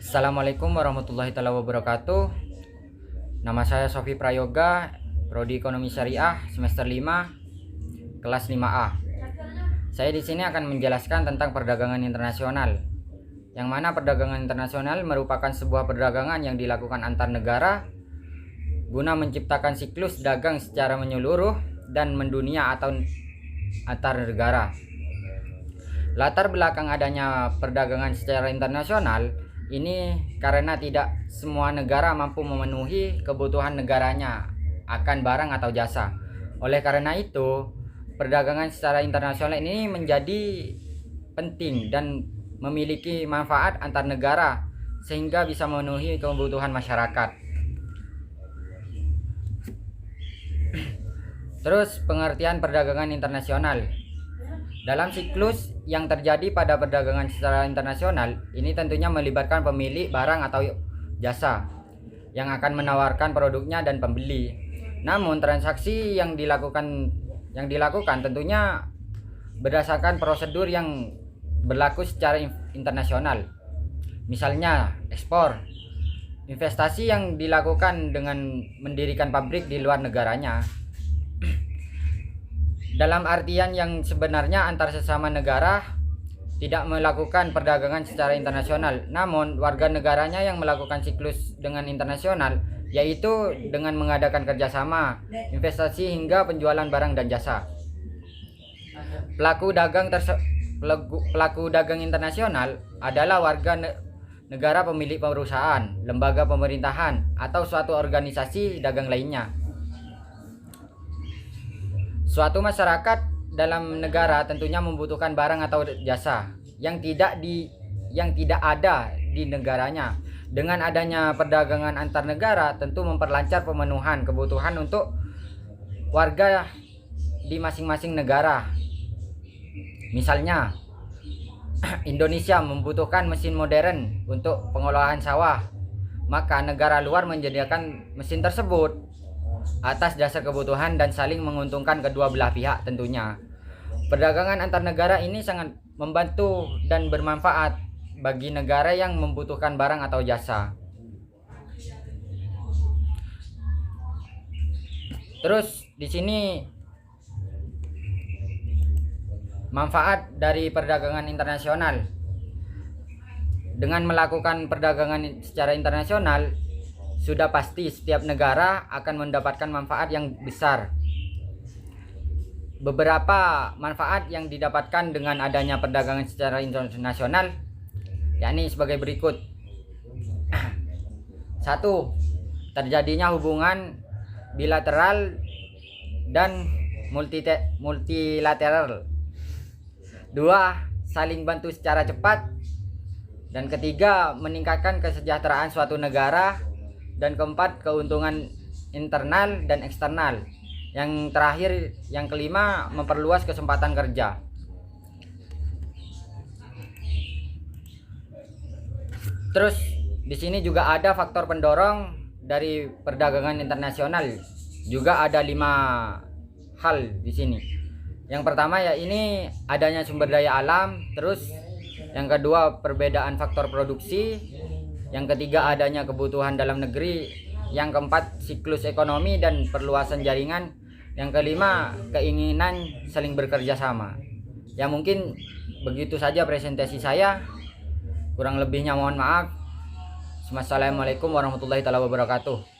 Assalamualaikum warahmatullahi wabarakatuh. Nama saya Sofi Prayoga, Prodi Ekonomi Syariah semester 5, kelas 5A. Saya di sini akan menjelaskan tentang perdagangan internasional. Yang mana perdagangan internasional merupakan sebuah perdagangan yang dilakukan antar negara guna menciptakan siklus dagang secara menyeluruh dan mendunia atau antar negara. Latar belakang adanya perdagangan secara internasional ini karena tidak semua negara mampu memenuhi kebutuhan negaranya akan barang atau jasa. Oleh karena itu, perdagangan secara internasional ini menjadi penting dan memiliki manfaat antar negara sehingga bisa memenuhi kebutuhan masyarakat. Terus pengertian perdagangan internasional. Dalam siklus yang terjadi pada perdagangan secara internasional, ini tentunya melibatkan pemilik barang atau jasa yang akan menawarkan produknya dan pembeli. Namun transaksi yang dilakukan tentunya berdasarkan prosedur yang berlaku secara internasional. Misalnya ekspor, investasi yang dilakukan dengan mendirikan pabrik di luar negaranya. Dalam artian yang sebenarnya antar sesama negara tidak melakukan perdagangan secara internasional, namun warga negaranya yang melakukan siklus dengan internasional, yaitu dengan mengadakan kerjasama, investasi hingga penjualan barang dan jasa. Pelaku dagang internasional adalah warga negara pemilik perusahaan, lembaga pemerintahan, atau suatu organisasi dagang lainnya. Suatu masyarakat dalam negara tentunya membutuhkan barang atau jasa yang tidak ada di negaranya. Dengan adanya perdagangan antar negara tentu memperlancar pemenuhan kebutuhan untuk warga di masing-masing negara. Misalnya, Indonesia membutuhkan mesin modern untuk pengolahan sawah, maka negara luar menyediakan mesin tersebut atas dasar kebutuhan dan saling menguntungkan kedua belah pihak tentunya. Perdagangan antar negara ini sangat membantu dan bermanfaat bagi negara yang membutuhkan barang atau jasa. Terus di sini manfaat dari perdagangan internasional. Dengan melakukan perdagangan secara internasional, sudah pasti setiap negara akan mendapatkan manfaat yang besar. Beberapa manfaat yang didapatkan dengan adanya perdagangan secara internasional yakni sebagai berikut. 1. Terjadinya hubungan bilateral dan multilateral. 2. Saling bantu secara cepat. Dan ketiga, meningkatkan kesejahteraan suatu negara. Dan keempat, keuntungan internal dan eksternal. Yang terakhir, yang kelima, memperluas kesempatan kerja. Terus di sini juga ada faktor pendorong dari perdagangan internasional. Juga ada 5 hal di sini. Yang pertama ya ini adanya sumber daya alam, terus yang kedua perbedaan faktor produksi, yang ketiga adanya kebutuhan dalam negeri, yang keempat siklus ekonomi dan perluasan jaringan, yang kelima keinginan saling bekerja sama. Ya mungkin begitu saja presentasi saya, kurang lebihnya mohon maaf. Wassalamualaikum warahmatullahi wabarakatuh.